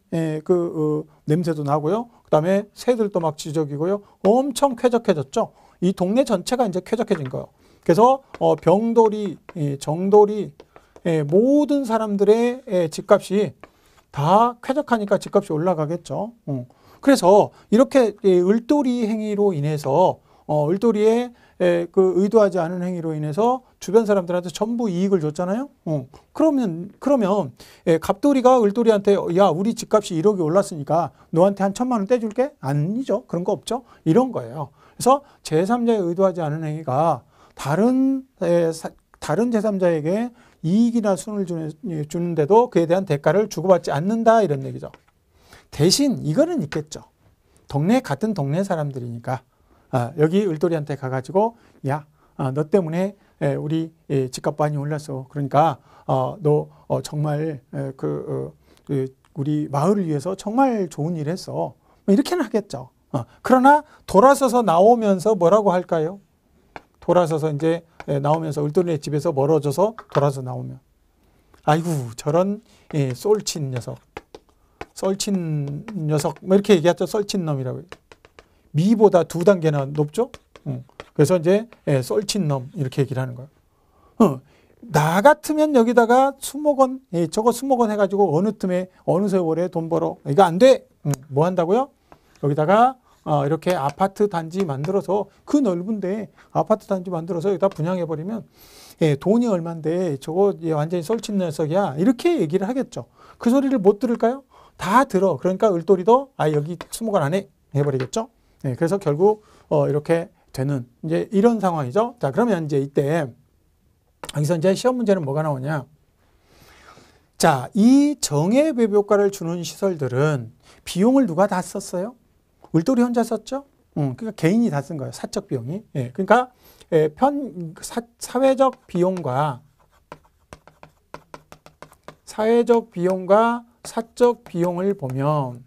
냄새도 나고요. 그다음에 새들도 막 지저귀고요. 엄청 쾌적해졌죠. 이 동네 전체가 이제 쾌적해진 거예요. 그래서 병돌이, 정돌이 모든 사람들의 집값이 다 쾌적하니까 집값이 올라가겠죠. 그래서 이렇게 을돌이 행위로 인해서 을돌이의 그 의도하지 않은 행위로 인해서 주변 사람들한테 전부 이익을 줬잖아요. 그러면 갑돌이가 을돌이한테 야, 우리 집값이 1억이 올랐으니까 너한테 한 1,000만 원 떼줄게? 아니죠. 그런 거 없죠. 이런 거예요. 그래서 제3자의 의도하지 않은 행위가 다른 제3자에게 이익이나 순을 주는데도 그에 대한 대가를 주고받지 않는다 이런 얘기죠. 대신 이거는 있겠죠. 같은 동네 사람들이니까 여기 을돌이한테 가가지고 야, 너 때문에 우리 집값 많이 올랐어. 그러니까 너 정말 우리 마을을 위해서 정말 좋은 일 했어. 이렇게는 하겠죠. 그러나 돌아서서 나오면서 뭐라고 할까요? 돌아서서 이제 나오면서 을돌이네 집에서 멀어져서 돌아서 나오면 아이고 저런 쏠친 녀석 뭐 이렇게 얘기하죠. 썰친 놈이라고. 미보다 2단계나 높죠. 그래서 이제 썰친 놈 이렇게 얘기를 하는 거예요. 나 같으면 여기다가 수목원 저거 수목원 해가지고 어느 틈에 어느 세월에 돈 벌어. 이거 안 돼. 뭐 한다고요? 여기다가 이렇게 아파트 단지 만들어서 그 넓은데 아파트 단지 만들어서 여기다 분양해버리면 돈이 얼만데 저거 완전히 썰친 녀석이야. 이렇게 얘기를 하겠죠. 그 소리를 못 들을까요? 다 들어. 그러니까 을돌이도 여기 수목원 안 해. 해버리겠죠. 그래서 결국 이렇게 되는 이제 이런 상황이죠. 자, 그러면 이제 이때 여기서 이제 시험 문제는 뭐가 나오냐? 자, 이 정해배분효과를 주는 시설들은 비용을 누가 다 썼어요? 을돌이 혼자 썼죠? 그러니까 개인이 다 쓴 거예요. 사적 비용이. 그러니까 사회적 비용과 사적 비용을 보면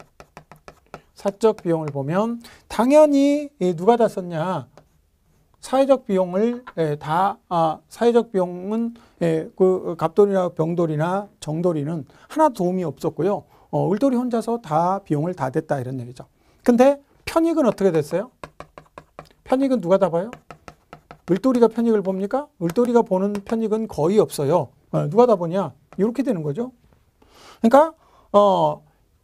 당연히 누가 다 썼냐? 사회적 비용을 사회적 비용은 그 갑돌이나 병돌이나 정돌이는 하나 도움이 없었고요. 을돌이 혼자서 다 비용을 다 댔다 이런 얘기죠. 근데 편익은 어떻게 됐어요? 편익은 누가 다 봐요? 을돌이가 편익을 봅니까? 을돌이가 보는 편익은 거의 없어요. 누가 다 보냐? 이렇게 되는 거죠. 그러니까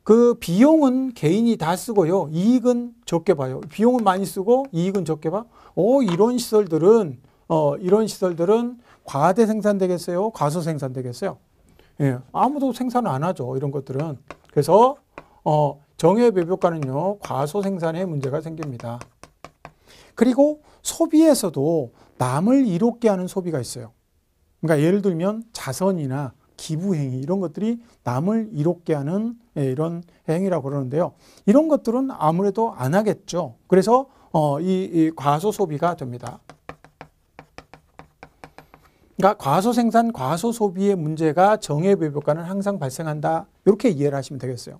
그 비용은 개인이 다 쓰고요. 이익은 적게 봐요. 비용은 많이 쓰고 이익은 적게 봐. 이런 시설들은 과대 생산되겠어요? 과소 생산되겠어요? 아무도 생산 안 하죠. 이런 것들은. 그래서 정해배분효과는요. 과소 생산에 문제가 생깁니다. 그리고 소비에서도 남을 이롭게 하는 소비가 있어요. 그러니까 예를 들면 자선이나 기부행위 이런 것들이 남을 이롭게 하는 이런 행위라고 그러는데요. 이런 것들은 아무래도 안 하겠죠. 그래서 이 과소 소비가 됩니다. 그러니까 과소 생산, 과소 소비의 문제가 정해배분효과는 항상 발생한다. 이렇게 이해를 하시면 되겠어요.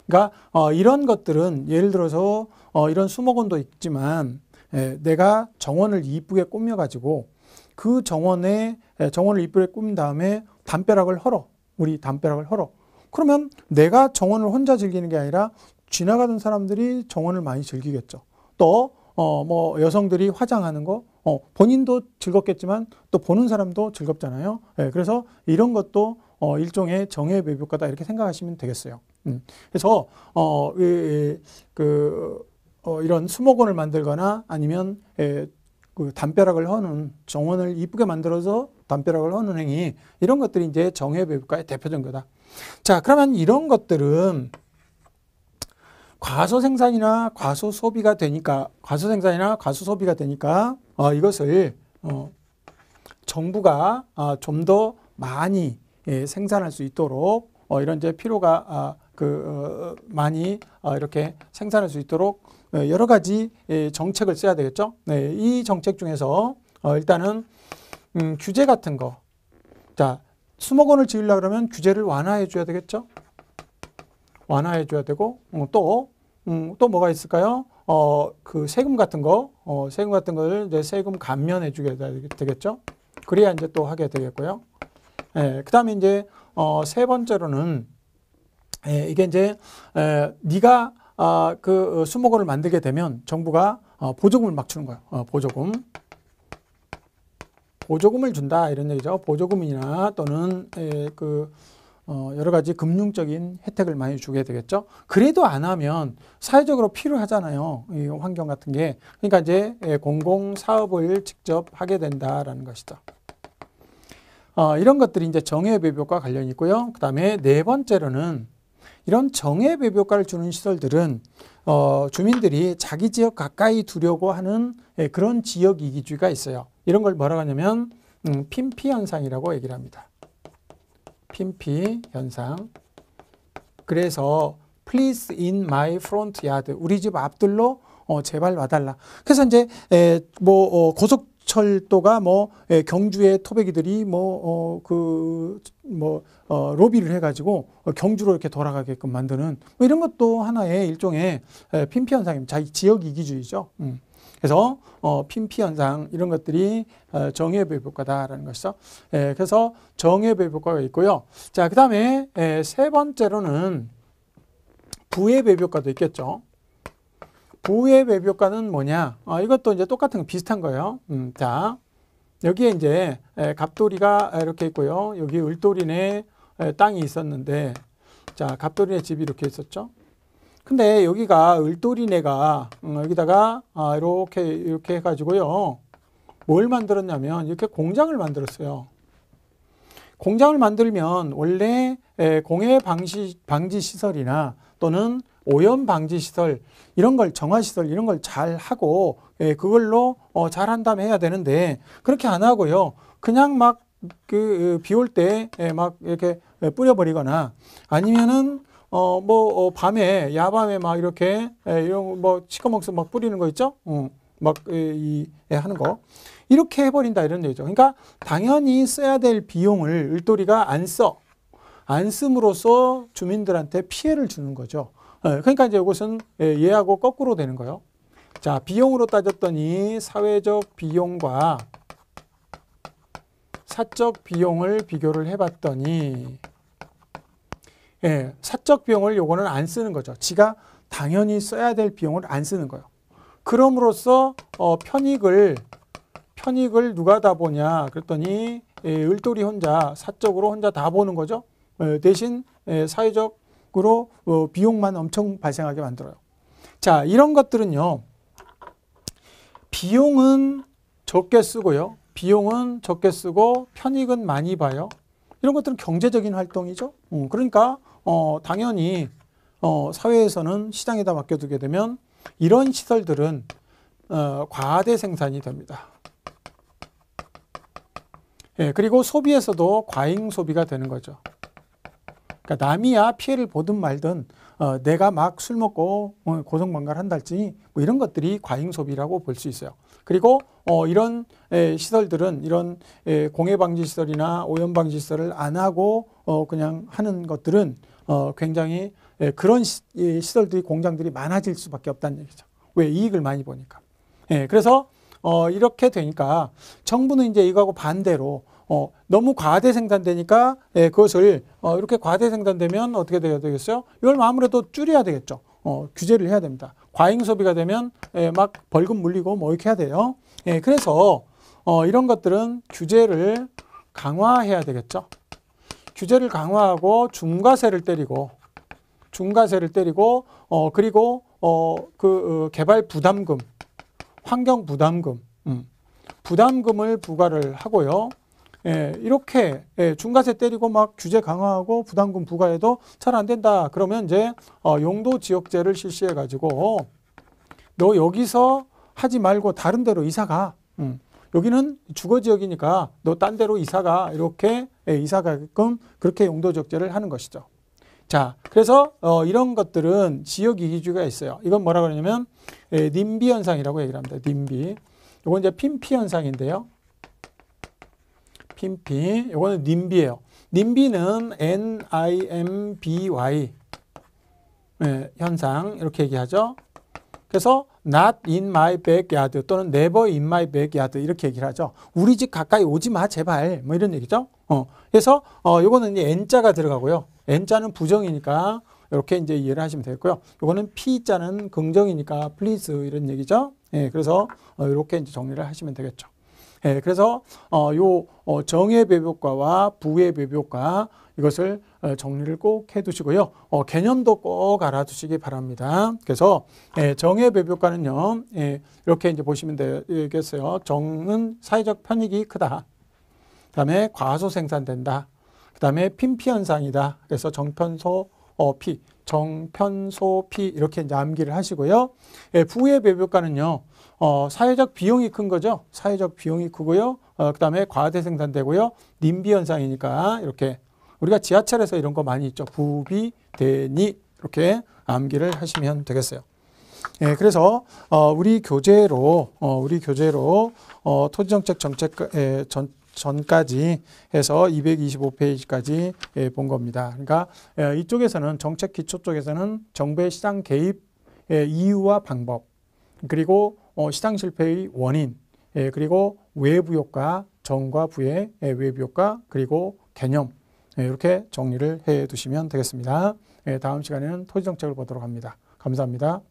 그러니까 이런 것들은 예를 들어서 이런 수목원도 있지만 내가 정원을 이쁘게 꾸며가지고 그 정원을 이쁘게 꾸민 다음에 담벼락을 헐어. 우리 담벼락을 헐어. 그러면 내가 정원을 혼자 즐기는 게 아니라 지나가던 사람들이 정원을 많이 즐기겠죠. 또 뭐 여성들이 화장하는 거 본인도 즐겁겠지만 또 보는 사람도 즐겁잖아요. 그래서 이런 것도 일종의 정해배분효과다 이렇게 생각하시면 되겠어요. 그래서 이런 수목원을 만들거나 아니면 그 담벼락을 허는 정원을 이쁘게 만들어서 담벼락을 허는 행위 이런 것들이 이제 정해배분효과의 대표적인 거다. 자, 그러면 이런 것들은 과소 생산이나 과소 소비가 되니까 이것을 정부가 좀 더 많이 생산할 수 있도록 이런 이제 필요가 많이 이렇게 생산할 수 있도록 여러 가지 정책을 써야 되겠죠. 이 정책 중에서 일단은 규제 같은 거. 자, 수목원을 지으려고 그러면 규제를 완화해 줘야 되겠죠. 완화해 줘야 되고 또 뭐가 있을까요? 그 세금 같은 거를 이제 세금 감면해 주게 되겠죠. 그래야 이제 또 하게 되겠고요. 그다음에 이제 세 번째로는 이게 이제 네가 그 수목원을 만들게 되면 정부가 보조금을 막 주는 거예요. 보조금을 준다 이런 얘기죠. 보조금이나 또는 여러 가지 금융적인 혜택을 많이 주게 되겠죠. 그래도 안 하면 사회적으로 필요하잖아요. 이 환경 같은 게. 그러니까 이제 공공사업을 직접 하게 된다라는 것이죠. 이런 것들이 이제 정해배변과 관련이 있고요. 그 다음에 네 번째로는 이런 정해배변과를 주는 시설들은 주민들이 자기 지역 가까이 두려고 하는 그런 지역 이기주의가 있어요. 이런 걸 뭐라고 하냐면 핀피 현상이라고 얘기를 합니다. 핀피 현상. 그래서 please in my front yard. 우리 집 앞들로 제발 와달라. 그래서 이제 고속철도가 경주의 토백이들이 로비를 해가지고 경주로 이렇게 돌아가게끔 만드는 이런 것도 하나의 일종의 핀피 현상입니다. 자기 지역 이기주의죠. 그래서 핀피 현상 이런 것들이 정해배변과다라는 것이죠. 그래서 정해배변과가 있고요. 자, 그다음에 세 번째로는 부해배변과도 있겠죠. 부해배변과는 뭐냐? 이것도 이제 똑같은 거 비슷한 거예요. 자, 여기에 이제 갑돌이가 이렇게 있고요. 여기 을돌이네 땅이 있었는데, 자, 갑돌이네 집이 이렇게 있었죠. 근데 여기가 을돌이네가 여기다가 이렇게 해가지고요. 뭘 만들었냐면 이렇게 공장을 만들었어요. 공장을 만들면 원래 공해 방지 시설이나 또는 오염 방지 시설 이런 걸 정화 시설 이런 걸 잘 하고 그걸로 잘 한 다음에 해야 되는데 그렇게 안 하고요. 그냥 막 비 올 때 막 이렇게 뿌려버리거나 아니면은 밤에 야밤에 막 이렇게 이런 시커멓게 막 뿌리는 거 있죠? 하는 거 이렇게 해버린다 이런 얘기죠. 그러니까 당연히 써야 될 비용을 을돌이가 안 씀으로써 주민들한테 피해를 주는 거죠. 그러니까 이제 이것은 얘하고 거꾸로 되는 거예요. 자, 비용으로 따졌더니 사회적 비용과 사적 비용을 비교를 해봤더니 사적 비용을 요거는 안 쓰는 거죠. 지가 당연히 써야 될 비용을 안 쓰는 거예요. 그럼으로써 편익을 누가 다 보냐 그랬더니 을돌이 혼자 사적으로 혼자 다 보는 거죠. 대신 사회적으로 비용만 엄청 발생하게 만들어요. 자, 이런 것들은요. 비용은 적게 쓰고요. 비용은 적게 쓰고 편익은 많이 봐요. 이런 것들은 경제적인 활동이죠. 그러니까 당연히 사회에서는 시장에다 맡겨두게 되면 이런 시설들은 과대 생산이 됩니다. 그리고 소비에서도 과잉 소비가 되는 거죠. 그러니까 남이야 피해를 보든 말든 내가 막 술 먹고 고성방가를 한달지 이런 것들이 과잉 소비라고 볼 수 있어요. 그리고 이런 시설들은 이런 공해방지 시설이나 오염방지 시설을 안 하고 그냥 하는 것들은 굉장히 그런 시설들이 공장들이 많아질 수밖에 없다는 얘기죠. 왜? 이익을 많이 보니까. 그래서 이렇게 되니까 정부는 이제 이거하고 반대로 너무 과대 생산되니까 그것을 이렇게 과대 생산되면 어떻게 돼야 되겠어요? 이걸 아무래도 줄여야 되겠죠. 규제를 해야 됩니다. 과잉 소비가 되면 막 벌금 물리고 이렇게 해야 돼요. 그래서 이런 것들은 규제를 강화해야 되겠죠. 규제를 강화하고 중과세를 때리고 그리고 개발 부담금, 환경 부담금, 부담금을 부과를 하고요. 이렇게 중과세 때리고 막 규제 강화하고 부담금 부과해도 잘 안 된다. 그러면 이제 용도 지역제를 실시해 가지고 너 여기서 하지 말고 다른 데로 이사가. 여기는 주거 지역이니까 너 딴 데로 이사가. 이렇게 이사 가게끔 그렇게 용도 지역제를 하는 것이죠. 자, 그래서 이런 것들은 지역 이기주의가 있어요. 이건 뭐라 그러냐면 님비 현상이라고 얘기를 합니다. 님비. 이건 이제 핀피 현상인데요. 핀피. 이거는 님비예요. 님비는 NIMBY 현상 이렇게 얘기하죠. 그래서 not in my backyard 또는 never in my backyard 이렇게 얘기를 하죠. 우리 집 가까이 오지 마 제발 이런 얘기죠. 그래서 요거는 이제 N자가 들어가고요. N자는 부정이니까 이렇게 이제 이해를 하시면 되겠고요. 요거는 P자는 긍정이니까 please 이런 얘기죠. 그래서 이렇게 이제 정리를 하시면 되겠죠. 그래서 정의 배분효과와 부의 배분효과 이것을 정리를 꼭 해두시고요. 개념도 꼭 알아두시기 바랍니다. 그래서 정의 배분효과는요, 이렇게 이제 보시면 되겠어요. 정은 사회적 편익이 크다. 그다음에 과소 생산된다. 그다음에 핀피 현상이다. 그래서 정편소피 이렇게 이제 암기를 하시고요. 부의 배분효과는요, 사회적 비용이 큰 거죠. 사회적 비용이 크고요. 그다음에 과대 생산되고요. 님비 현상이니까 이렇게 우리가 지하철에서 이런 거 많이 있죠. 부비 대니 이렇게 암기를 하시면 되겠어요. 그래서 우리 교재로 토지정책 전까지 해서 225페이지까지 본 겁니다. 그러니까 이쪽에서는 정책 기초 쪽에서는 정부의 시장 개입 이유와 방법, 그리고 시장 실패의 원인, 그리고 외부 효과, 정과 부의 외부 효과, 그리고 개념 이렇게 정리를 해 두시면 되겠습니다. 다음 시간에는 토지정책을 보도록 합니다. 감사합니다.